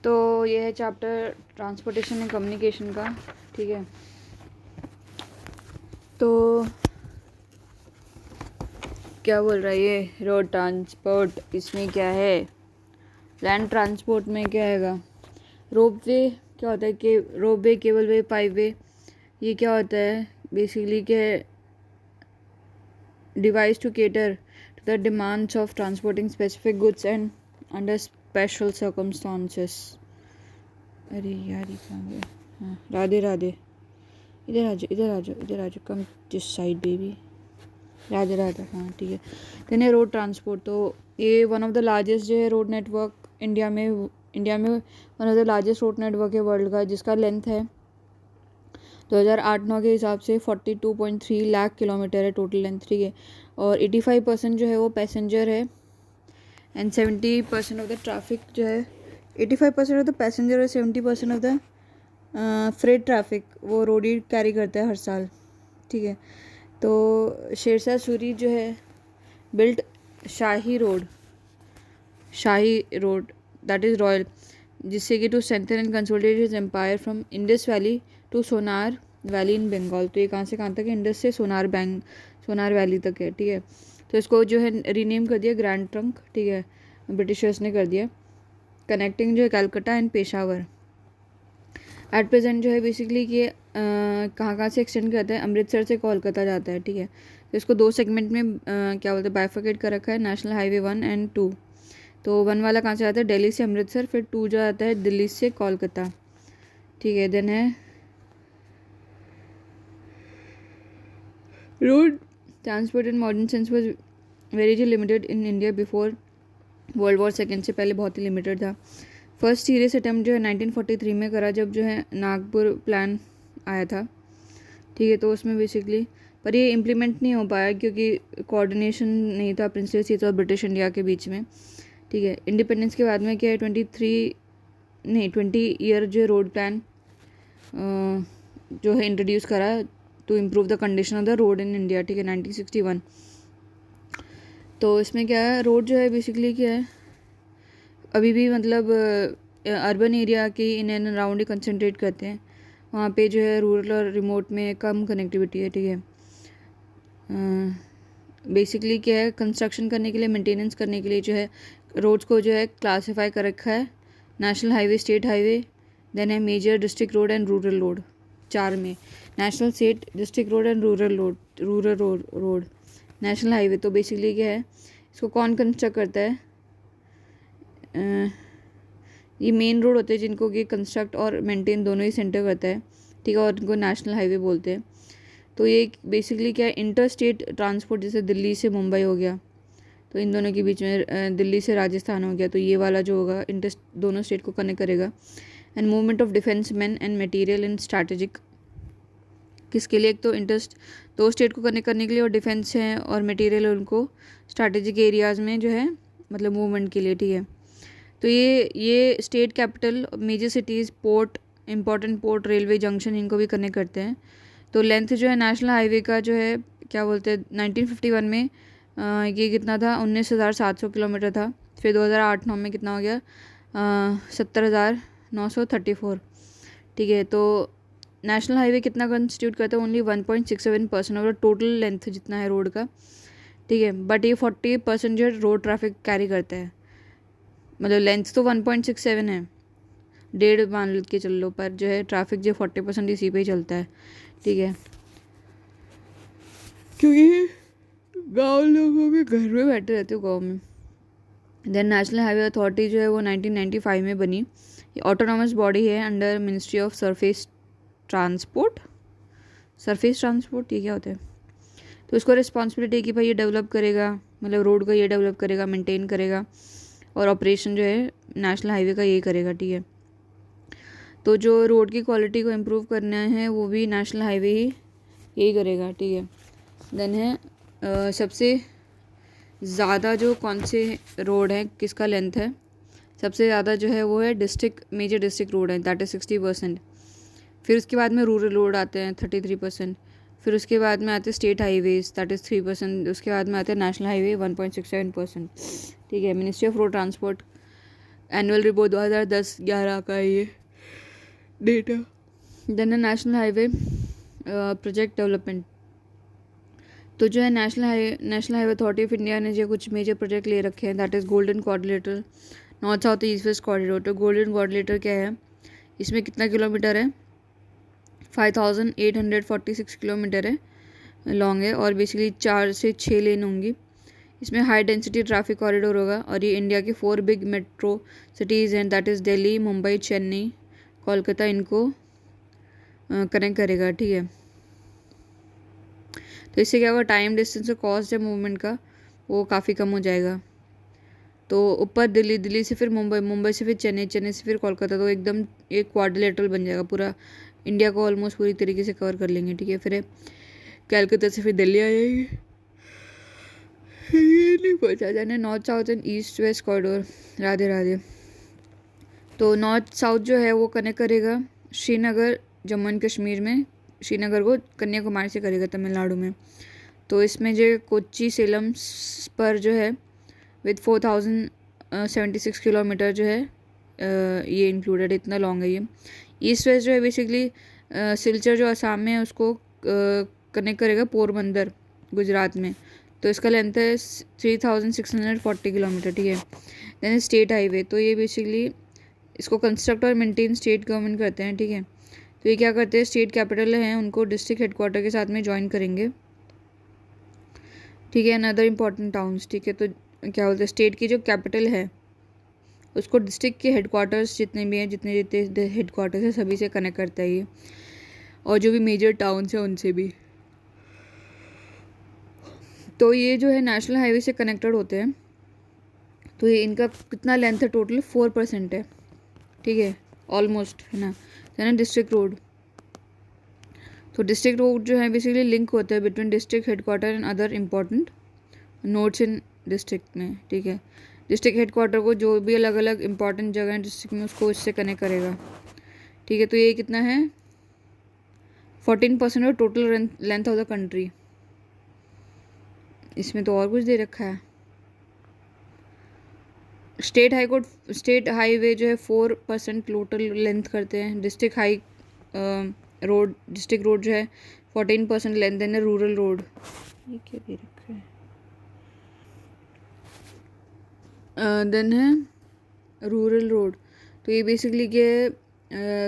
तो ये है चैप्टर ट्रांसपोर्टेशन एंड कम्युनिकेशन का, ठीक है। तो क्या बोल रहा है ये रोड ट्रांसपोर्ट, इसमें क्या है, लैंड ट्रांसपोर्ट में क्या हैगा, रोपवे क्या होता है कि ropeway, cable way, pipe way, ये क्या होता है बेसिकली क्या है, device to cater to the demands of transporting specific goods and under special circumstances। अरे यार ये कहाँ गया, हाँ राधे राधे, इधर आ जाओ इधर आ जाओ इधर आ जाओ, come this side baby, Radhe Radhe, हाँ ठीक है। देन है रोड ट्रांसपोर्ट, तो ये वन ऑफ द लार्जेस्ट जो है रोड नेटवर्क इंडिया में one of the largest road network है वर्ल्ड का, जिसका लेंथ है 2008-9 के हिसाब से 42.3 लाख किलोमीटर है टोटल लेंथ, ठीक है। और 85% जो है वो पैसेंजर है एंड 70% ऑफ द ट्रैफिक जो है, 85% ऑफ द पैसेंजर और 70% ऑफ द फ्रेट ट्रैफिक वो रोड ही कैरी करता है हर साल, ठीक है। तो शेरशाह सूरी जो है बिल्ट शाही रोड दैट इज़ रॉयल, जिससे कि to strengthen and consolidate his empire from Indus valley to Sonar valley in Bengal. तो ये कहाँ से कहाँ तक है, इंडस से सोनार वैली तक है, ठीक है। तो इसको जो है रीनेम कर दिया ग्रैंड ट्रंक, ठीक है, ब्रिटिशर्स ने कर दिया, कनेक्टिंग जो है Calcutta and Peshawar. At present जो है बेसिकली कि कहाँ कहाँ से एक्सटेंड करता है, अमृतसर से कोलकाता जाता है, ठीक है। तो इसको दो सेगमेंट में क्या बोलते हैं बाइफर्केट कर रखा है, नेशनल हाईवे 1 एंड 2। तो 1 वाला कहाँ से आता है, दिल्ली से अमृतसर, फिर 2 जो आता है दिल्ली से कोलकाता, ठीक है। देन है road transport in modern sense was very limited in India before world war second, से पहले बहुत ही लिमिटेड था। फर्स्ट सीरियस अटैम्प्ट जो है 1943 में करा, जब जो है नागपुर प्लान आया था, ठीक है। तो उसमें बेसिकली पर ये इम्प्लीमेंट नहीं हो पाया क्योंकि कोऑर्डिनेशन नहीं था प्रिंसली सीट और ब्रिटिश इंडिया के बीच में, ठीक है। इंडिपेंडेंस के बाद में क्या है 20 ईयर जो रोड प्लान जो है इंट्रोड्यूस करा to improve the condition of the road in India, ठीक है, 1961। तो इसमें क्या है, रोड जो है बेसिकली क्या है अभी भी मतलब अर्बन एरिया के in and around he concentrate करते हैं, वहाँ पे जो है रूरल और रिमोट में कम कनेक्टिविटी है, ठीक है। बेसिकली क्या है, कंस्ट्रक्शन करने के लिए, मेंटेनेंस करने के लिए जो है रोड्स को जो है क्लासीफाई कर रखा है, national highway, state highway, then है major district road and rural road, 4 में, national, state, district road and rural road, national highway. तो बेसिकली क्या है, इसको कौन कंस्ट्रक्ट करता है, ये मेन रोड होते हैं जिनको कि कंस्ट्रक्ट और मेंटेन दोनों ही सेंटर करता है, ठीक है, और इनको नेशनल हाईवे बोलते हैं। तो ये बेसिकली क्या है, इंटर स्टेट ट्रांसपोर्ट, जैसे दिल्ली से मुंबई हो गया, तो इन दोनों के बीच में दिल्ली से राजस्थान हो गया, तो ये वाला जो होगा इंटर दोनों स्टेट को कनेक्ट करेगा। And movement of defence man and material in strategic, किसके लिए, एक तो इंटरेस्ट दो स्टेट को कनेक्ट करने के लिए, और डिफेंस है और मटेरियल उनको स्ट्रैटेजिक एरियाज़ में जो है मतलब मूवमेंट के लिए, ठीक है। तो ये state capital, major cities, port, important port, railway junction, इनको भी कनेक्ट करते हैं। तो लेंथ जो है नेशनल हाईवे का जो है क्या बोलते हैं 1951 में ये कितना था, 19,700 किलोमीटर था। फिर 2008-9 में कितना हो गया, 70,934, ठीक है। तो नेशनल हाईवे कितना कंस्टिट्यूट करता है, only 1.67% of the total length जितना है रोड का, ठीक है। बट ये 40% जो है रोड ट्रैफिक कैरी करता है, मतलब लेंथ तो 1.67 है, 1.5 मान के चल लो, पर जो है ट्रैफिक जो 40% इसी पे ही चलता है, ठीक है। क्योंकि गाँव लोगों के घर में बैठे रहते हो गाँव में। देन नेशनल हाईवे अथॉरिटी जो है वो 1995 में बनी, ये ऑटोनॉमस बॉडी है under ministry of surface transport, ये क्या होता है। तो इसको रिस्पॉन्सिबिलिटी है कि भाई ये डेवलप करेगा, मतलब रोड को ये डेवलप करेगा, मेंटेन करेगा, और ऑपरेशन जो है नेशनल हाईवे का यही करेगा, ठीक है। तो जो रोड की क्वालिटी को इम्प्रूव करना है वो भी नेशनल हाईवे ही यही करेगा, ठीक है। देन है सबसे ज़्यादा जो कौन से रोड है, किसका लेंथ है सबसे ज़्यादा जो है वो है मेजर डिस्ट्रिक्ट रोड है, दैट इज़ 60%। फिर उसके बाद में रूरल रोड आते हैं 33%, फिर उसके बाद में आते हैं स्टेट हाईवेज, दैट इज़ 3%, उसके बाद में आते हैं नेशनल हाईवे 1.67%, ठीक है। Ministry of road transport annual report 2010-11 का है ये data. Then national highway project development. तो जो है national highway authority of India ने जो कुछ मेजर प्रोजेक्ट ले रखे हैं, that is golden coordinator, north south east west corridor. तो गोल्डन कॉर्डिनेटर क्या है, इसमें कितना किलोमीटर है, 5846 किलोमीटर है, लॉन्ग है, और बेसिकली 4 से 6 लेन होंगी। इसमें हाई डेंसिटी ट्रैफिक कॉरिडोर होगा, और ये इंडिया के 4 बिग मेट्रो सिटीज़ हैं, दैट इज़ दिल्ली, मुंबई, चेन्नई, कोलकाता, इनको कनेक्ट करेगा। ठीक है, तो इससे क्या होगा, टाइम, डिस्टेंस और कॉस्ट है मूवमेंट का वो काफ़ी कम हो जाएगा। तो ऊपर दिल्ली, दिल्ली से फिर मुंबई, मुंबई से फिर चेन्नई, चेन्नई से फिर कोलकाता, तो एकदम एक क्वाड्रिलेटरल बन जाएगा, पूरा इंडिया को ऑलमोस्ट पूरी तरीके से कवर कर लेंगे। ठीक है, फिर कलकत्ता से फिर दिल्ली आ जाएगी। ये नहीं पता जाने north south and east west corridor, Radhe Radhe. तो नॉर्थ साउथ जो है वो कनेक्ट करेगा श्रीनगर, जम्मू एंड कश्मीर में, श्रीनगर को कन्याकुमारी से करेगा तमिलनाडु में। तो इसमें जो कोच्चि सेलम पर जो है विद 4076 किलोमीटर जो है ये इंक्लूडेड, इतना लॉन्ग है ये। ईस्ट वेस्ट जो है बेसिकली सिलचर जो असम में है उसको कनेक्ट करेगा पोरबंदर गुजरात में, तो इसका लेंथ है 3640 किलोमीटर। ठीक है, देन स्टेट हाईवे, तो ये बेसिकली इसको कंस्ट्रक्ट और मेंटेन स्टेट गवर्नमेंट करते हैं। ठीक है, तो ये क्या करते हैं, स्टेट कैपिटल हैं उनको डिस्ट्रिक्ट हेडक्वार्टर के साथ में ज्वाइन करेंगे। ठीक है, अनदर इम्पॉर्टेंट टाउन्स। ठीक है, तो क्या बोलते हैं, स्टेट की जो कैपिटल है उसको डिस्ट्रिक्ट के हेडक्वार्टर्स जितने भी हैं, जितने जितने हेडक्वार्टर्स हैं सभी से कनेक्ट करता है ये, और जो भी मेजर टाउन्स हैं उनसे भी। तो ये जो है नेशनल हाईवे से कनेक्टेड होते हैं। तो ये इनका कितना लेंथ है, टोटल 4% है। ठीक है, ऑलमोस्ट, है ना डिस्ट्रिक्ट रोड। तो डिस्ट्रिक्ट रोड जो है बेसिकली लिंक होता है between district headquarter and other important nodes in district में। ठीक है, डिस्ट्रिक्ट हेडक्वार्टर को जो भी अलग अलग इंपॉर्टेंट जगह है डिस्ट्रिक्ट में उसको इससे कनेक्ट करेगा। ठीक है, तो ये कितना है, 14% of total length of the country. इसमें तो और कुछ दे रखा है। स्टेट हाईवे जो है 4% टोटल लेंथ करते हैं। डिस्ट्रिक्ट रोड जो है 14% लेंथ, देन रूरल रोड, ये क्या दे रखा है, देन है रूरल रोड। तो ये बेसिकली के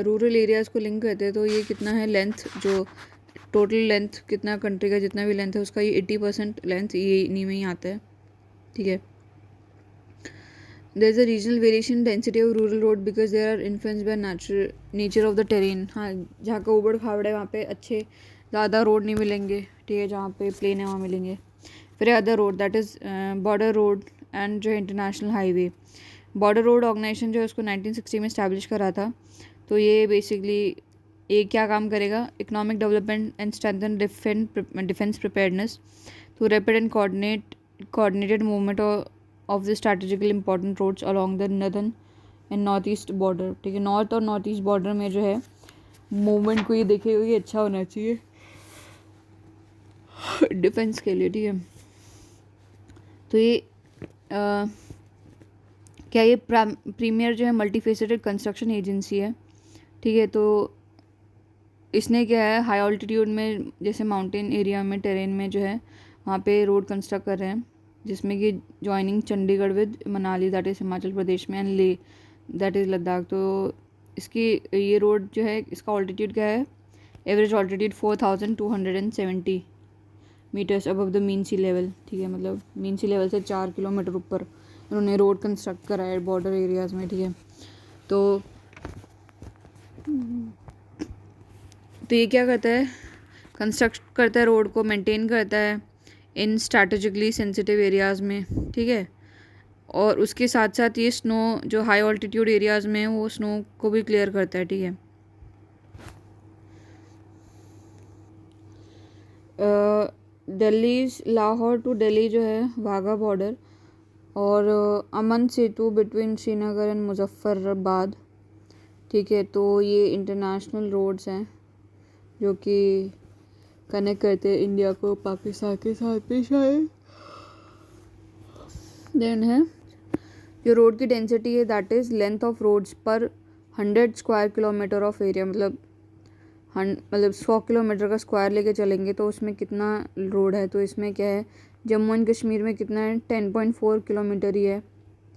रूरल एरियाज़ को लिंक करते हैं। तो ये कितना है लेंथ, जो टोटल लेंथ कितना कंट्री का जितना भी लेंथ है उसका ये 80% लेंथ ये इन्हीं में ही आता है। ठीक है, there is a regional variation density of rural road because there are influenced by nature of the terrain. हाँ, जहाँ का उबड़ खाबड़ है वहाँ पे अच्छे ज़्यादा रोड नहीं मिलेंगे। ठीक है, जहाँ पे प्लेन है वहाँ मिलेंगे। फिर other road, that is border road and जो है international highway. Border road organisation जो है उसको 1960 में इस्टेब्लिश करा था। तो ये बेसिकली ये क्या काम करेगा, economic development and strengthen defence preparedness to rapid and coordinated movement of the strategically important roads along the northern and north east border. ठीक है, नॉर्थ और नॉर्थ ईस्ट बॉर्डर में जो है मूवमेंट को ये देखेगा कि अच्छा होना चाहिए डिफेंस के लिए। ठीक है, तो ये क्या ये प्रीमियर जो है मल्टीफेसेटेड कंस्ट्रक्शन एजेंसी है। ठीक है, तो इसने क्या है हाई ऑल्टीट्यूड में जैसे माउंटेन एरिया में टेरेन में जो है वहाँ पे रोड कंस्ट्रक्ट कर रहे हैं, जिसमें कि joining Chandigarh with Manali, that is Himachal Pradesh में, एंड ले, दैट इज़ लद्दाख। तो इसकी ये रोड जो है इसका ऑल्टीट्यूड क्या है, average altitude 4270 metres above the mean sea level. ठीक है, मतलब मीन सी लेवल से 4 किलोमीटर ऊपर उन्होंने रोड कंस्ट्रक्ट करा है बॉर्डर एरियाज़ में। ठीक है, तो ये क्या करता है, कंस्ट्रक्ट करता है रोड को, मेंटेन करता है इन स्ट्रैटेजिकली सेंसिटिव एरियाज़ में। ठीक है, और उसके साथ साथ ये स्नो जो हाई ऑल्टीट्यूड एरियाज़ में है वो स्नो को भी क्लियर करता है। ठीक है, दिल्ली लाहौर टू दिल्ली जो है वाघा बॉर्डर, और अमन सेतु बिटवीन श्रीनगर एंड मुजफ्फराबाद। ठीक है, तो ये इंटरनेशनल रोड्स हैं जो कि कनेक्ट करते हैं इंडिया को पाकिस्तान के साथ भी शायद। देन है जो रोड की डेंसिटी है that is length of roads पर 100 स्क्वायर किलोमीटर ऑफ एरिया, मतलब 100 किलोमीटर का स्क्वायर लेके चलेंगे तो उसमें कितना रोड है। तो इसमें क्या है, जम्मू एंड कश्मीर में कितना है, 10.4 किलोमीटर ही है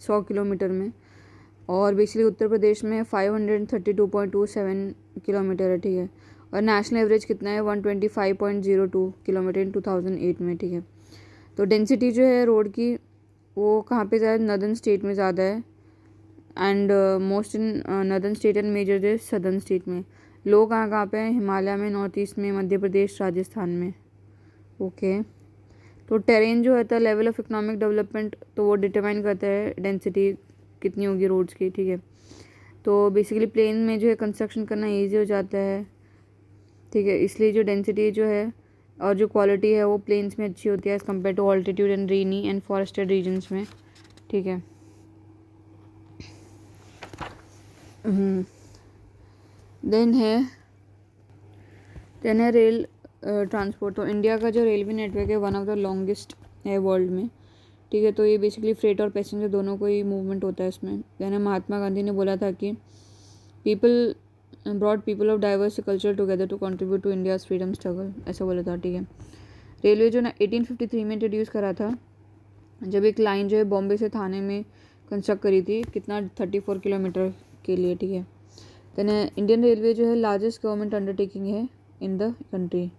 100 किलोमीटर में। और बेसिकली उत्तर प्रदेश में 532.27 किलोमीटर है, ठीक है। और नेशनल एवरेज कितना है, 125.02 किलोमीटर इन 2008 में, ठीक है। तो डेंसिटी जो है रोड की वो कहाँ पे ज़्यादा, नदर्न स्टेट में ज़्यादा है, and most in northern state and major is southern state में। लो कहाँ कहाँ पे हैं, हिमालय में, नॉर्थ ईस्ट में, मध्य प्रदेश, राजस्थान में। ओके तो टेरेन जो होता है, लेवल ऑफ इकोनॉमिक डेवलपमेंट, तो वो डिटरमाइन करता है डेंसिटी कितनी होगी रोड्स की, ठीक है। तो बेसिकली प्लेन में जो है कंस्ट्रक्शन करना ईजी हो जाता है, ठीक है, इसलिए जो डेंसिटी जो है और जो क्वालिटी है वो प्लेन्स में अच्छी होती है as compare to altitude and rainy and forested regions में, ठीक है। देन है रेल ट्रांसपोर्ट। तो इंडिया का जो रेलवे नेटवर्क है वन ऑफ द लॉन्गेस्ट है वर्ल्ड में, ठीक है। तो ये बेसिकली फ्रेट और पैसेंजर दोनों को ही मूवमेंट होता है इसमें। देन महात्मा गांधी ने बोला था कि people broad people of diverse culture together to contribute to India's freedom struggle, ऐसा बोला था, ठीक है। रेलवे जो ना 1853 में इंट्रोड्यूस करा था, जब एक लाइन जो है बॉम्बे से थाने में कंस्ट्रक्ट करी थी, कितना 34 किलोमीटर के लिए, ठीक है। देन इंडियन रेलवे जो है लार्जेस्ट गवर्नमेंट अंडरटेकिंग है इन द कंट्री,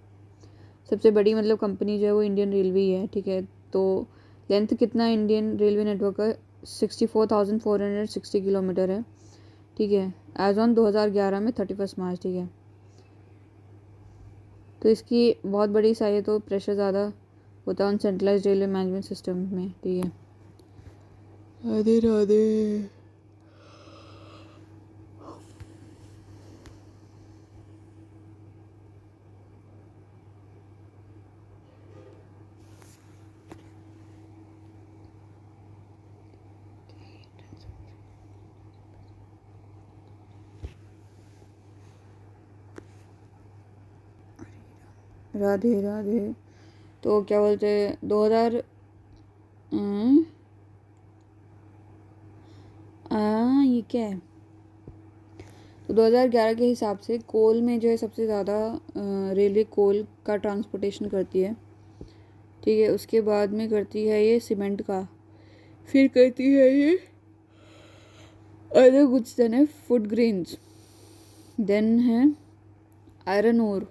सबसे बड़ी मतलब कंपनी जो है वो इंडियन रेलवे ही है, ठीक है। तो लेंथ कितना इंडियन रेलवे नेटवर्क का 64,460 किलोमीटर है, ठीक है, एज ऑन 2011 में 31 मार्च, ठीक है। तो इसकी बहुत बड़ी साइज है, तो प्रेशर ज़्यादा होता है on centralise railway management system में, ठीक है। राधे राधे। राधे राधे। तो क्या बोलते हैं 2000 ये क्या है, तो 2011 के हिसाब से कोल में जो है सबसे ज़्यादा रेलवे कोल का ट्रांसपोर्टेशन करती है, ठीक है। उसके बाद में करती है ये सीमेंट का, फिर करती है ये अदर गुड्स, देन है फूड ग्रेन्स, देन है आयरन ओर,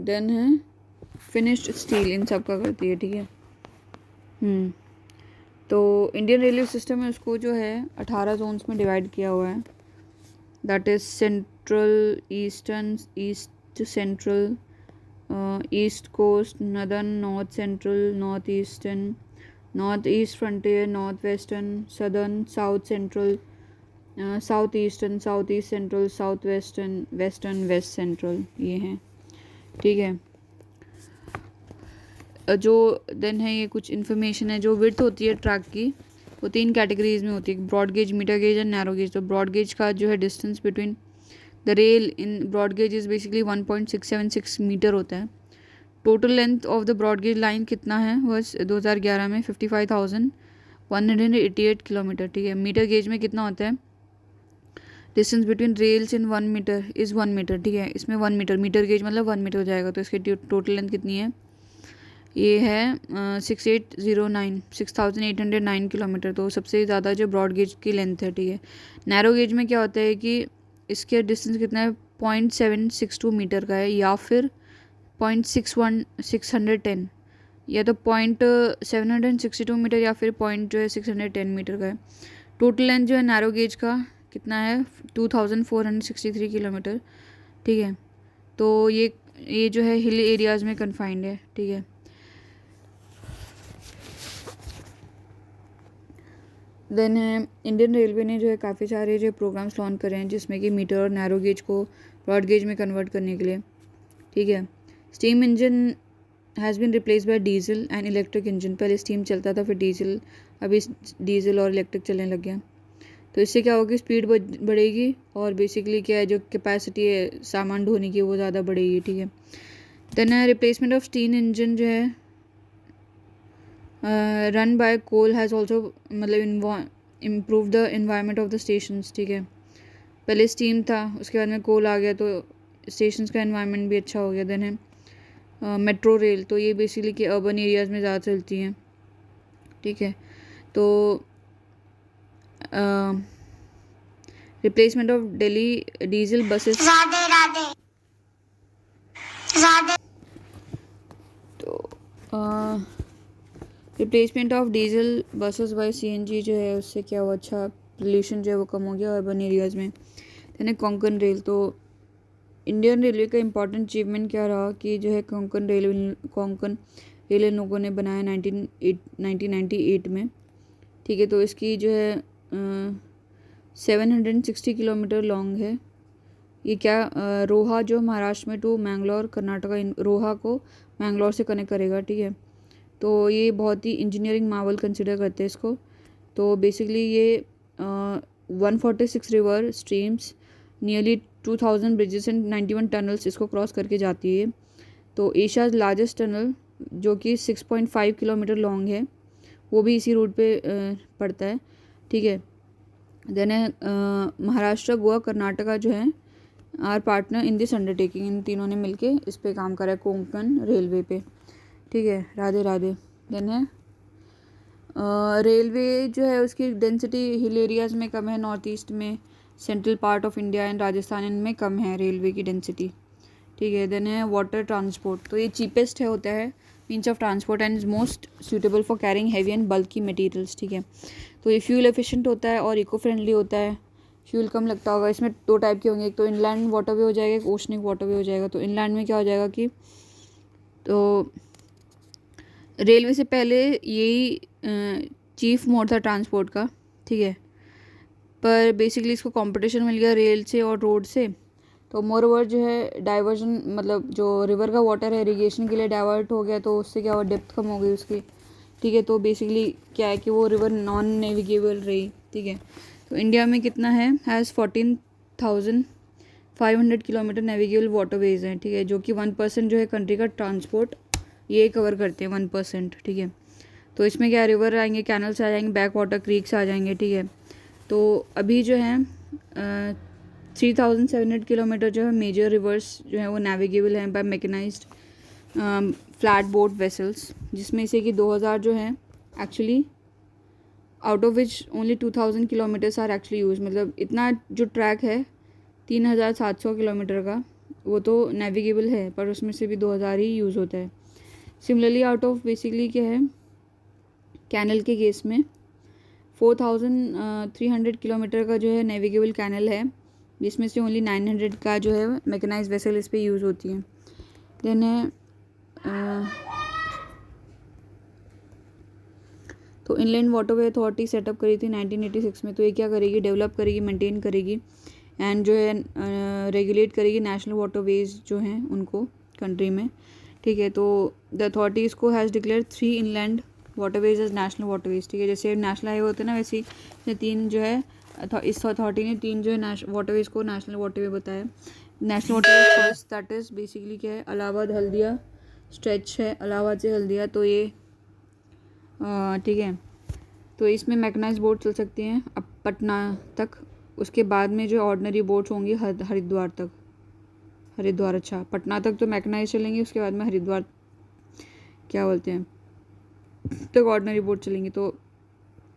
देन है फिनिश्ड स्टील, इन सब का करती है, ठीक है। तो इंडियन रेलवे सिस्टम है उसको जो है 18 जोन्स में डिवाइड किया हुआ है, that is central, eastern, east central, east coast, northern, north central, north eastern, north east frontier, north western, southern, south central, south eastern, south east central, south western, western, west central, ये हैं, ठीक है। जो then है ये कुछ information है, जो विड्थ होती है ट्रैक की वो 3 कैटेगरीज में होती है, broad gauge, metre gauge and narrow gauge. तो ब्रॉड गेज का जो है distance between the rail in broad gauge is basically 1.676 metre होता है। Total length of the broad gauge line कितना है, वर्ष 2011 में 55,188 किलोमीटर, ठीक है। मीटर गेज में कितना होता है, distance between rails in 1 metre is 1 metre, ठीक है। इसमें 1 मीटर, मीटर गेज मतलब 1 मीटर हो जाएगा। तो इसकी टोटल लेंथ कितनी है, ये है 6,809 किलोमीटर। तो सबसे ज़्यादा जो ब्रॉड गेज की लेंथ है, ठीक है। नैरो गेज में क्या होता है कि इसके डिस्टेंस कितना है, 0.762 मीटर का है, या फिर 0.610, या तो 0.762 मीटर या फिर 0.610 मीटर का है। टोटल लेंथ जो है नैरो गेज का कितना है, 2,463 किलोमीटर, ठीक है। तो ये जो है हिल एरियाज़ में कन्फाइंड है, ठीक है। देन है इंडियन रेलवे ने जो है काफ़ी सारे जो प्रोग्राम्स लॉन्च करे हैं, जिसमें कि मीटर और नैरो गेज को ब्रॉड गेज में कन्वर्ट करने के लिए, ठीक है। Steam engine has been replace by diesel and electric engine. पहले स्टीम चलता था, फिर डीजल, अभी डीजल और इलेक्ट्रिक चलने लग गया। तो इससे क्या होगी, स्पीड बढ़ेगी और बेसिकली क्या है जो कैपेसिटी है सामान ढोने की वो ज़्यादा बढ़ेगी, ठीक है। Then replacement of steam engine जो है run by coal has also मतलब improve the environment of the stations, ठीक है। पहले स्टीम था, उसके बाद में कोल आ गया, तो स्टेशंस का इन्वायरमेंट भी अच्छा हो गया। देन है मेट्रो रेल, तो ये बेसिकली कि अर्बन एरियाज़ में ज़्यादा चलती हैं, ठीक है। तो replacement of Delhi diesel buses, Radhe Radhe Radhe. तो replacement of diesel buses by CNG जो है, उससे क्या हुआ, अच्छा पोल्यूशन जो है वो कम हो गया अर्बन एरियाज़ में। यानी कोंकण रेल, तो इंडियन रेलवे का इम्पोर्टेंट अचीवमेंट क्या रहा कि जो है कोंकण रेल इन लोगों ने बनाया 1998 में, ठीक है। तो इसकी जो है 760 किलोमीटर लॉन्ग है। ये क्या रोहा जो महाराष्ट्र में टू मैंगलोर कर्नाटका, रोहा को मैंगलोर से कनेक्ट करेगा, ठीक है। तो ये बहुत ही इंजीनियरिंग मार्वल कंसिडर करते हैं इसको। तो बेसिकली ये 146 river streams, nearly 2000 bridges and 91 tunnels इसको क्रॉस करके जाती है। तो एशियाज़ लार्जेस्ट टनल जो कि 6.5 किलोमीटर लॉन्ग है, वो भी इसी रूट पे पड़ता है, ठीक है। देन है महाराष्ट्र, गोवा, कर्नाटका जो है are partner in this undertaking, इन तीनों ने मिलके इस पे काम करा है कोंकण रेलवे पे, ठीक है। राधे राधे। देन है रेलवे जो है उसकी डेंसिटी हिल एरियाज़ में कम है, नॉर्थ ईस्ट में, central part of India and Rajasthan, इनमें कम है रेलवे की डेंसिटी, ठीक है। देन है वाटर ट्रांसपोर्ट, तो ये चीपेस्ट है होता है means of transport and is most suitable for carrying heavy and bulky materials, ठीक है। तो ये फ्यूल एफिशिएंट होता है और इको फ्रेंडली होता है, फ्यूल कम लगता होगा। इसमें दो टाइप के होंगे, एक तो इनलैंड वाटरवे हो जाएगा, एक ओशनिक वाटरवे हो जाएगा। तो इनलैंड में क्या हो जाएगा कि तो रेलवे से पहले यही चीफ मोड था ट्रांसपोर्ट का, ठीक है। पर बेसिकली इसको कंपटीशन मिल गया रेल से और रोड से, तो मोर ओवर जो है डाइवर्जन, मतलब जो रिवर का वाटर है इरीगेशन के लिए डाइवर्ट हो गया, तो उससे क्या हुआ, डेप्थ कम हो गई उसकी, ठीक है। तो बेसिकली क्या है कि वो रिवर नॉन नेविगेबल रही, ठीक है। तो इंडिया में कितना है, हैज़ 14,500 किलोमीटर नेविगेबल वाटरवेज हैं, ठीक है, जो कि 1% जो है कंट्री का ट्रांसपोर्ट ये कवर करते हैं, 1%, ठीक है। तो इसमें क्या रिवर आएंगे, कैनल्स आ जाएंगे, बैक वाटर क्रीक्स आ जाएंगे, ठीक है। तो अभी जो है 3,700 किलोमीटर जो है मेजर रिवर्स जो है वो नेविगेबल हैं by mechanised flat boat vessels, जिसमें से कि 2000 जो है actually out of which only 2000 kilometres are actually use, मतलब इतना जो ट्रैक है 3700 किलोमीटर का वो तो नेविगेबल है, पर उसमें से भी 2000 ही यूज़ होता है। सिमिलरली आउट ऑफ बेसिकली क्या है कैनल के केस में 4300 किलोमीटर का जो है नेविगेबल कैनल है, जिसमें से ओनली 900 का जो है मैकेनाइज्ड वेसल इस पे यूज़ होती है। देन है तो इनलैंड वाटरवे अथॉरिटी सेटअप करी थी 1986 में। तो ये क्या करेगी, डेवलप करेगी, मेंटेन करेगी एंड जो है रेगुलेट करेगी नेशनल वाटरवेज जो हैं उनको कंट्री में, ठीक है। तो द अथॉरिटी इसको has declare 3 inland waterways as national waterways, ठीक है। जैसे नेशनल हाईवे होते हैं ना, वैसे ही 3 जो है इस अथॉरिटी ने 3 जो है वाटरवेज को नेशनल वाटरवे बताया। National waterways first that is basically क्या है, इलाहाबाद हल्दिया स्ट्रेच है, इलाहाबाद से हल्दिया, तो ये ठीक है। तो इसमें मैकेनाइज बोट चल सकती हैं अब पटना तक, उसके बाद में जो ऑर्डिनरी बोट्स होंगी हरिद्वार तक, हरिद्वार, अच्छा पटना तक तो मैकेनाइज चलेंगी, उसके बाद में हरिद्वार क्या बोलते हैं तक ऑर्डिनरी बोट चलेंगी। तो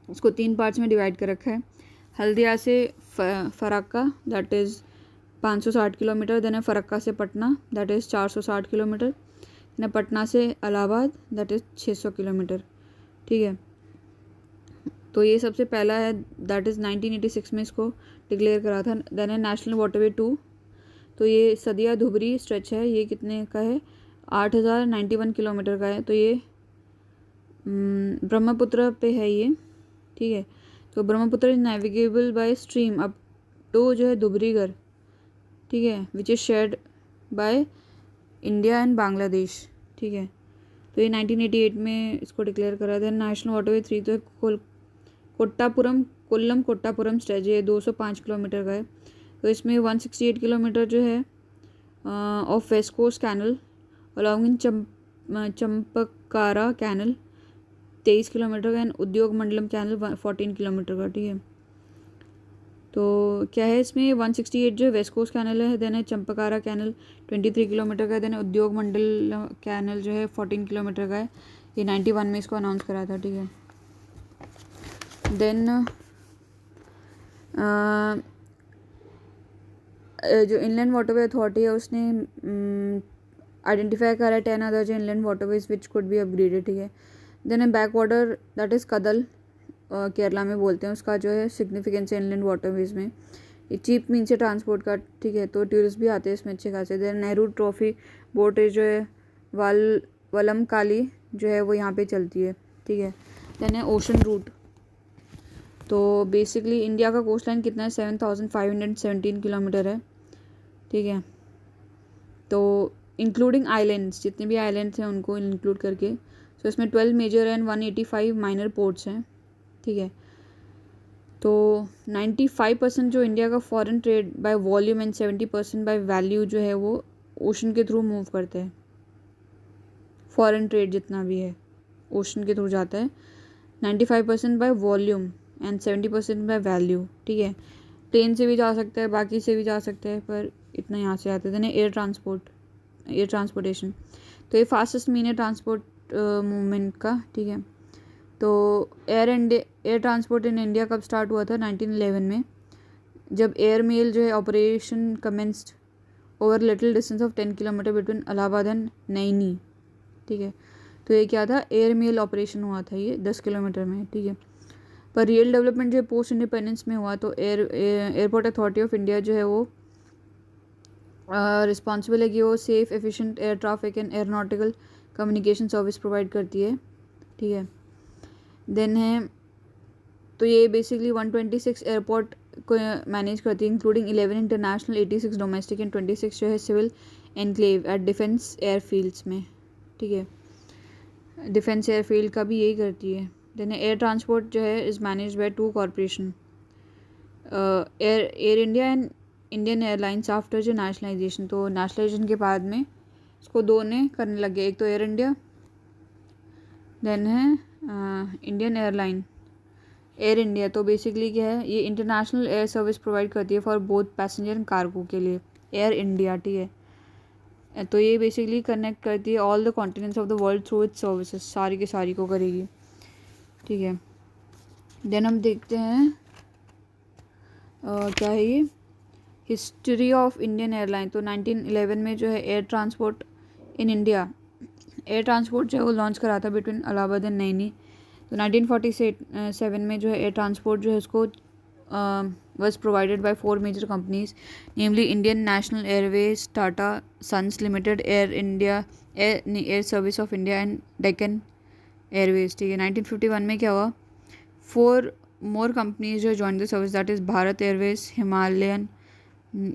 उसको 3 पार्ट्स में डिवाइड कर रखा है। हल्दिया से Farakka that is 560 kilometre, then है फरक्का से Patna that is 460 kilometre, then Patna से इलाहाबाद दैट इज़ 600 किलोमीटर, ठीक है। तो ये सबसे पहला है दैट इज़ 1986 में इसको डिक्लेयर करा था। देन है नेशनल वाटरवे 2, तो ये सदिया धुबरी स्ट्रेच है, ये कितने का है 8091 किलोमीटर का है। तो ये ब्रह्मपुत्र पे है ये, ठीक है। तो Brahmaputra is navigable by stream up to जो है धुबरीगढ़, ठीक है, which is shared by India and Bangladesh, ठीक है। तो ये 1988 में इसको डिक्लेयर करा था। नेशनल वाटरवे 3 तो कोल्लम कोट्टापुरम स्ट्रेच है, 205 किलोमीटर का है। तो इसमें 168 किलोमीटर जो है of west coast canal along in Champakara canal 23 kilometre का, and Udyoga Mandalam canal 14 kilometre का, ठीक है। तो क्या है इसमें 168 जो है वेस्ट कोस्ट कैनल है, देन है चंपकारा कैनल 23 किलोमीटर का, देन उद्योग मंडल कैनल जो है 14 किलोमीटर का है। ये 91 में इसको अनाउंस करा था, ठीक है। देन जो इनलैंड वाटरवे अथॉरिटी है उसने आइडेंटिफाई करा 10 अदर जो inland waterways which could be upgraded, ठीक है। देन है बैक वाटर दैट इज़ कदल, केरला में बोलते हैं, उसका जो है सिग्निफिकेंस है इनलैंड वाटरवेज में। ये चीप मीन से ट्रांसपोर्ट का, ठीक है, तो टूरिस्ट भी आते हैं इसमें अच्छे खासे। देन नेहरू ट्रॉफी बोट जो है वलम काली जो है वो यहाँ पे चलती है, ठीक है। देन है ओशन रूट, तो बेसिकली इंडिया का कोस्ट लाइन कितना है 7517 किलोमीटर है, ठीक है। तो इंक्लूडिंग आइलैंड्स, जितने भी आइलैंड्स हैं उनको इंक्लूड करके, तो इसमें 12 मेजर एंड 185 माइनर पोर्ट्स हैं, ठीक है। तो 95% जो इंडिया का foreign trade by volume and 70% by value जो है वो ओशन के थ्रू मूव करते हैं। फॉरेन ट्रेड जितना भी है ओशन के थ्रू जाता है, 95% by volume and 70% by value, ठीक है। ट्रेन से भी जा सकता है, बाकी से भी जा सकता है, पर इतना यहाँ से आते थे। एयर ट्रांसपोर्टेशन, तो ये फास्टेस्ट मीन है ट्रांसपोर्ट मूवमेंट का, ठीक है। तो एयर ट्रांसपोर्ट इन इंडिया कब स्टार्ट हुआ था 1911 में, जब एयर मेल जो है operation commenced over little distance of 10 kilometre between Allahabad and Naini, ठीक है। तो ये क्या था, एयर मेल ऑपरेशन हुआ था ये 10 किलोमीटर में, ठीक है। पर रियल डेवलपमेंट जो है पोस्ट इंडिपेंडेंस में हुआ, तो एयरपोर्ट अथॉरिटी ऑफ इंडिया जो है वो रिस्पॉन्सिबल है कि वो safe efficient air traffic and aeronautical communication service provide करती है, ठीक है। देन है, तो ये बेसिकली 126 एयरपोर्ट को मैनेज करती है, इंक्लूडिंग 11 इंटरनेशनल, 86 डोमेस्टिक एंड 26 जो है civil enclave at defence airfields में, ठीक है। डिफेंस एयरफील्ड का भी यही करती है। देन एयर ट्रांसपोर्ट जो है is manage by 2 corporation, air India and Indian airlines after जो नेशनलाइजेशन, तो नेशनलाइजेशन के बाद में इसको 2 ने करने लगे, एक तो एयर इंडिया, देन है इंडियन एयर इंडिया। तो बेसिकली क्या है, ये इंटरनेशनल एयर सर्विस प्रोवाइड करती है for both passenger and cargo के लिए, एयर इंडिया, ठीक है। तो ये बेसिकली कनेक्ट करती है all the continents of the world through it's services, सारी की सारी को करेगी, ठीक है। देन हम देखते हैं क्या है ये हिस्ट्री ऑफ इंडियन एयरलाइन। तो 1911 में जो है air transport in India, air transport जो है वो लॉन्च करा था बिटवीन इलाहाबाद एंड नैनी। तो 1947 में जो है एयर ट्रांसपोर्ट जो है उसको was provided by 4 major companies, namely Indian National Airways, Tata Sons Limited, Air India, Air Service of India and Deccan Airways, ठीक है। 1951 में क्या हुआ, 4 more companies जो joined the service, that is Bharat airways, Himalayan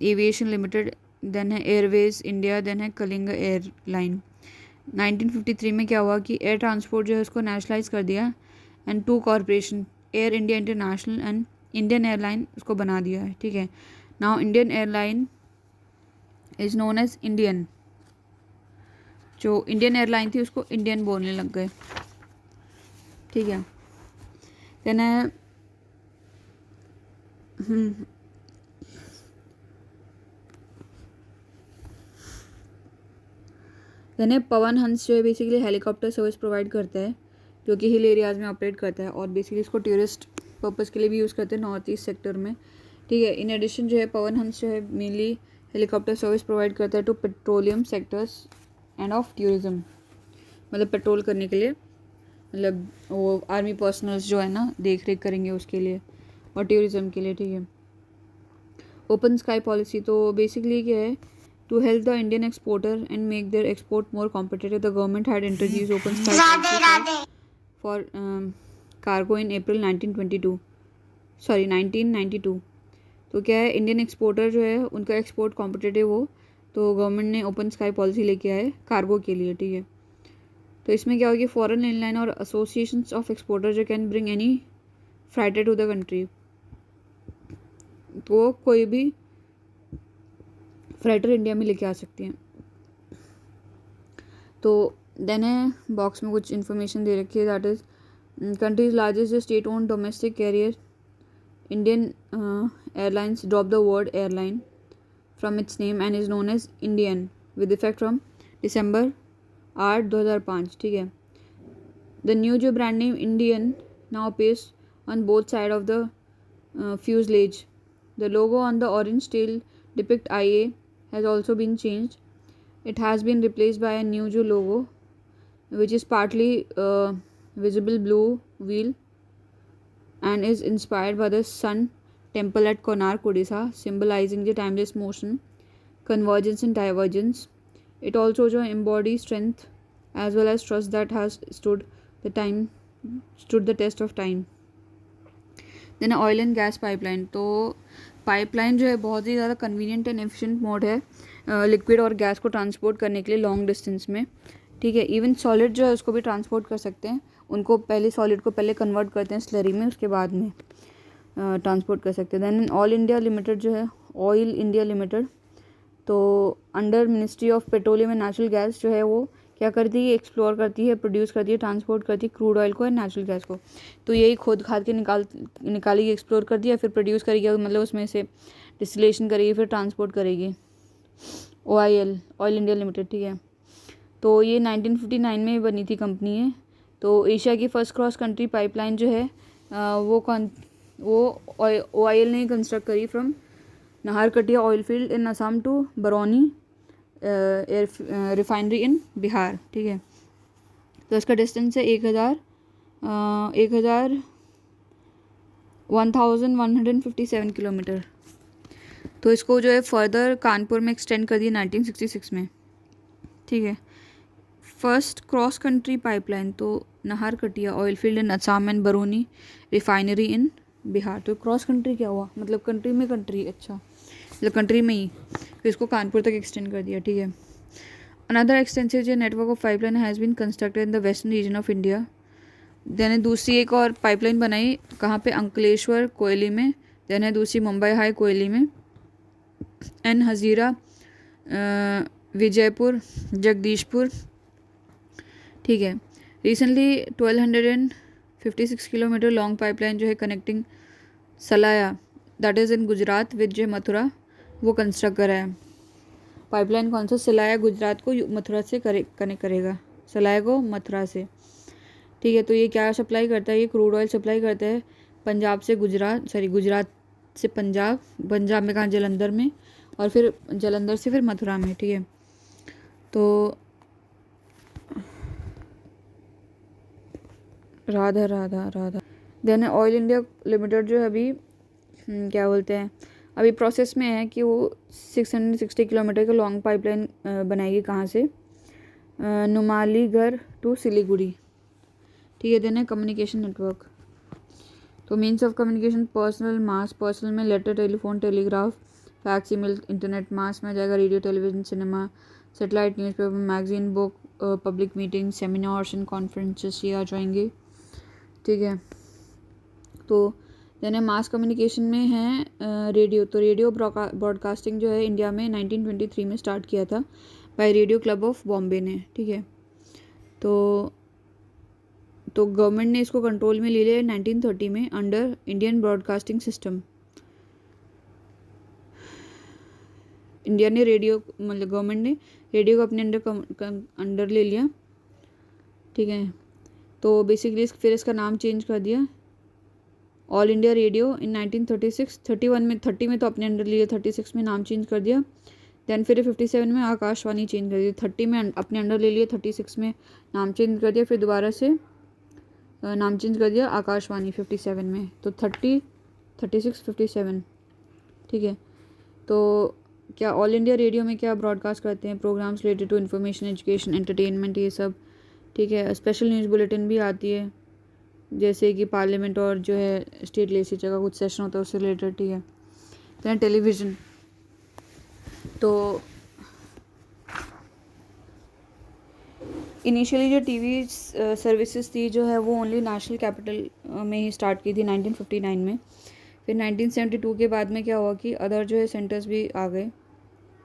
aviation limited, then है airways India, then है Kalinga airline. 1953 में क्या हुआ कि एयर ट्रांसपोर्ट जो है उसको नेशनलाइज कर दिया and 2 corporation, air India international and Indian airline उसको बना दिया है, ठीक है। Now Indian airline is known as Indian, जो इंडियन एयरलाइन थी उसको इंडियन बोलने लग गए, ठीक है। देन है देन है पवन हंस जो है बेसिकली हेलीकॉप्टर सर्विस प्रोवाइड करता है, जो कि हिल एरियाज़ में ऑपरेट करता है, और बेसिकली इसको टूरिस्ट पर्पज़ के लिए भी यूज़ करते हैं नॉर्थ ईस्ट सेक्टर में, ठीक है। इन एडिशन जो है पवन हंस जो है मेनली हेलीकॉप्टर सर्विस प्रोवाइड करता है to petroleum sectors and of tourism, मतलब पेट्रोल करने के लिए, मतलब वो आर्मी पर्सनल्स जो है ना देख रेख करेंगे उसके लिए, और टूरिज़्म के लिए, ठीक है। ओपन स्काई पॉलिसी, तो बेसिकली क्या है, to help the Indian exporter and make their export more competitive, the government had introduced open sky policy for cargo in April 1992। तो क्या है, इंडियन एक्सपोर्टर जो है उनका एक्सपोर्ट कॉम्पिटिटिव हो, तो गवर्नमेंट ने ओपन स्काई पॉलिसी लेके आए कार्गो के लिए, ठीक है। तो इसमें क्या होगी, फॉरेन एयरलाइन और एसोसिएशंस ऑफ एक्सपोर्टर जो can bring any freighter to the country, तो कोई भी फ्राइटर इंडिया में लेके आ सकती हैं। तो देन है बॉक्स में कुछ इन्फॉर्मेशन दे रखी है, that is Country's largest state owned domestic carrier Indian Airlines dropped the word airline from its name and is known as Indian with effect from December 8 2005. ठीक है. The new जो brand name Indian now appears on both sides of the fuselage. The logo on the orange tail depict IA has also been changed. It has been replaced by a new जो logo which is partly visible blue wheel and is inspired by the sun temple at Konark, Odisha, symbolizing the timeless motion, convergence and divergence. It also embodies strength as well as trust that has stood the test of time. Then oil and gas pipeline. तो pipeline जो है बहुत ही ज़्यादा convenient and efficient mode है liquid और gas को transport करने के लिए लॉन्ग डिस्टेंस में. ठीक है. इवन सॉलिड जो है उसको भी ट्रांसपोर्ट कर सकते हैं. उनको पहले सॉलिड को पहले कन्वर्ट करते हैं स्लरी में, उसके बाद में ट्रांसपोर्ट कर सकते हैं. देन ऑयल इंडिया लिमिटेड जो है, ऑयल इंडिया लिमिटेड, तो under ministry of petroleum and natural gas जो है वो क्या करती है, एक्सप्लोर करती है, प्रोड्यूस करती है, ट्रांसपोर्ट करती है क्रूड ऑयल को और नेचुरल गैस को. तो यही खोद खाद के निकालेगी, एक्सप्लोर कर दिया, फिर प्रोड्यूस करेगी, मतलब उसमें से डिस्टिलेशन करेगी, फिर ट्रांसपोर्ट करेगी. OIL, oil India limited. ठीक है. तो ये 1959 में बनी थी कंपनी है. तो एशिया की फर्स्ट क्रॉस कंट्री पाइपलाइन जो है वो OIL ने कंस्ट्रक्ट करी from Naharkatiya oil field in Assam to Barauni refinery in Bihar. ठीक है. तो इसका डिस्टेंस है 1157 किलोमीटर. तो इसको जो है फर्दर कानपुर में एक्सटेंड कर दिया 1966 में. ठीक है. फर्स्ट क्रॉस कंट्री पाइपलाइन तो Naharkatia oil field in Assam and Barauni refinery in Bihar. तो क्रॉस कंट्री क्या हुआ, मतलब कंट्री में कंट्री, अच्छा मतलब कंट्री में ही, फिर इसको कानपुर तक एक्सटेंड कर दिया. ठीक है. अनदर एक्सटेंसिव जो network of pipeline has been constructed in the western region of India. Then दूसरी एक और पाइपलाइन बनाई कहाँ पे, अंकलेश्वर कोयली में. देन है दूसरी मुंबई हाई कोयली में. एंड हजीरा विजयपुर जगदीशपुर. ठीक है. रिसेंटली 1256 किलोमीटर लॉन्ग पाइपलाइन जो है connecting सलाया that is in Gujarat with जो मथुरा वो कंस्ट्रक्ट करा है. पाइपलाइन कौन सा, सलाया गुजरात को मथुरा से कनेक्ट करेगा, सलाया को मथुरा से. ठीक है. तो ये क्या सप्लाई करता है, ये क्रूड ऑयल सप्लाई करता है पंजाब से गुजरात से पंजाब में कहाँ, जलंधर में, और फिर जलंधर से फिर मथुरा में. ठीक है. तो Radha then oil India limited जो है अभी क्या बोलते हैं, अभी प्रोसेस में है कि वो 660 किलोमीटर का लॉन्ग पाइपलाइन बनाएगी कहाँ से, नुमालीगढ़ टू सिलीगुड़ी. ठीक है. देन है कम्युनिकेशन नेटवर्क. तो मीन्स ऑफ कम्युनिकेशन पर्सनल में letter, telephone, telegraph, fax, email. Internet mass में आ जाएगा radio, television, cinema, satellite, newspaper, magazine, book, public meeting, seminars and conferences ये आ जाएंगे. ठीक है. तो देन मास कम्युनिकेशन में है रेडियो. तो रेडियो ब्रॉडकास्टिंग जो है इंडिया में 1923 में स्टार्ट किया था by radio club of Bombay ने. ठीक है. तो गवर्नमेंट ने इसको कंट्रोल में ले लिया 1930 में under Indian broadcasting system. India ने रेडियो, मतलब गवर्नमेंट ने रेडियो को अपने अंडर ले लिया. ठीक है. तो बेसिकली फिर इसका नाम चेंज कर दिया ऑल इंडिया रेडियो इन 1936. 30 में तो अपने अंडर लिया, 36 में नाम चेंज कर दिया. देन फिर 57 में आकाशवाणी चेंज कर दिया. 30 में अपने अंडर ले लिया, 36 में नाम चेंज कर दिया, फिर दोबारा से नाम चेंज कर दिया आकाशवाणी 57 में. तो 30, 36, 57. ठीक है. तो क्या ऑल इंडिया रेडियो में क्या ब्रॉडकास्ट करते हैं, programmes related to information, education, entertainment, ये सब. ठीक है. स्पेशल न्यूज़ बुलेटिन भी आती है, जैसे कि पार्लियामेंट और जो है स्टेट लेजिस्लेचर का कुछ सेशन होता है उससे रिलेटेड. ठीक है. तो टेलीविज़न, तो इनिशियली जो टीवी सर्विसेज थी जो है वो ओनली नेशनल कैपिटल में ही स्टार्ट की थी 1959 में. फिर 1972 के बाद में क्या हुआ कि अदर जो है सेंटर्स भी आ गए.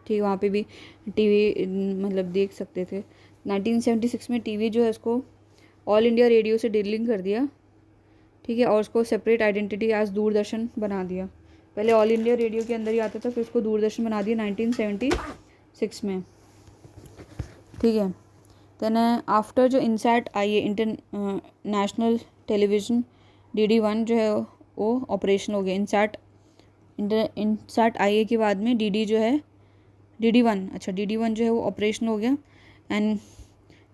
ठीक, वहाँ पे भी टीवी मतलब देख सकते थे. 1976 में टीवी जो है इसको ऑल इंडिया रेडियो से डीलिंग कर दिया ठीक है, और उसको सेपरेट आइडेंटिटी एज दूरदर्शन बना दिया। पहले ऑल इंडिया रेडियो के अंदर ही आता था, फिर उसको दूरदर्शन बना दिया 1976 में। ठीक है, देन आफ्टर जो इनसैट आई है, इंटरनेशनल टेलीविज़न DD1 जो है वो ऑपरेशन हो गया। इनसैट आई के बाद में DD जो है DD1, अच्छा DD1 जो है वो ऑपरेशन हो गया। And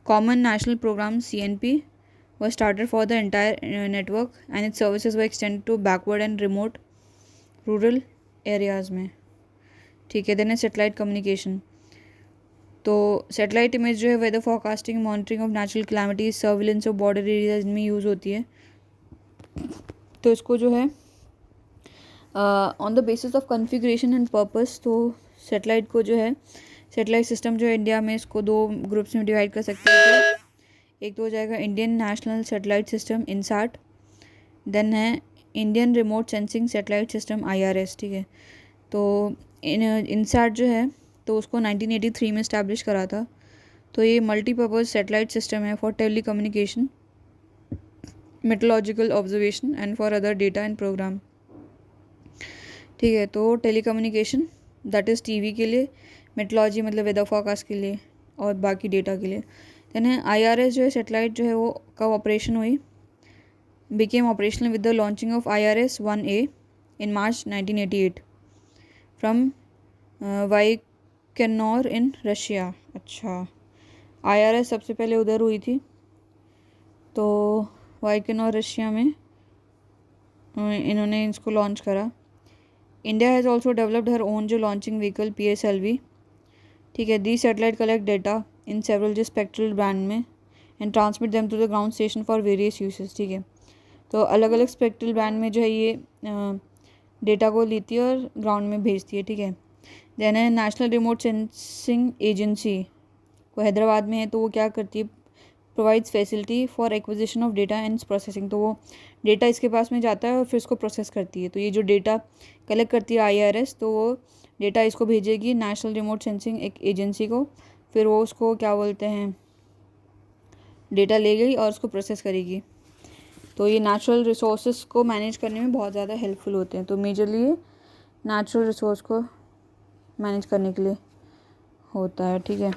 common national programme CNP was started for the entire network and its services were extended to backward and remote rural areas में। ठीक है, देन है सेटेलाइट कम्युनिकेशन। तो सेटेलाइट इमेज जो है weather forecasting, monitoring of natural calamities, surveillance of border areas में use होती है। तो इसको जो है on the basis of configuration and purpose, तो सेटेलाइट को जो है सेटेलाइट सिस्टम जो है इंडिया में इसको 2 ग्रुप्स में डिवाइड कर सकते हैं। तो एक तो हो जाएगा Indian national satellite system INSAT, then है Indian remote sensing satellite system IRS। ठीक है, तो INSAT जो है तो उसको 1983 में इस्टेब्लिश करा था। तो ये मल्टीपर्पज़ सेटेलाइट सिस्टम है for telecommunication, meteorological observation and for other data and programme. ठीक है, तो telecommunication that is TV के लिए, मेट्रोलॉजी मतलब वेदर फोरकास्ट के लिए, और बाकी डेटा के लिए। देन है IRS जो है सेटेलाइट जो है वो कब ऑपरेशन हुई, became operational with the launching of IRS-1A in March 1988 from Baikonur in Russia। अच्छा, IRS सबसे पहले उधर हुई थी, तो बाइकोनूर रशिया में इन्होंने इसको लॉन्च करा। India has also developed her own जो लॉन्चिंग व्हीकल PSLV। ठीक है, the satellite collect data in several जो स्पेक्ट्रल बैंड में and transmit them to the ground station for various uses. ठीक है, तो अलग अलग स्पेक्ट्रल बैंड में जो है ये डेटा को लेती है और ग्राउंड में भेजती है। ठीक है, देन है नेशनल रिमोट सेंसिंग एजेंसी, वो हैदराबाद में है। तो वो क्या करती है, provides facility for acquisition of data and processing. तो वो डेटा इसके पास में जाता है और फिर इसको प्रोसेस करती है। तो ये जो डेटा कलेक्ट करती है IRS, तो वो डेटा इसको भेजेगी नेशनल रिमोट सेंसिंग एक एजेंसी को, फिर वो उसको क्या बोलते हैं डेटा ले गई और उसको प्रोसेस करेगी। तो ये नेचुरल रिसोर्सेज को मैनेज करने में बहुत ज़्यादा हेल्पफुल होते हैं। तो मेजरली ये नेचुरल रिसोर्स को मैनेज करने के लिए होता है। ठीक है,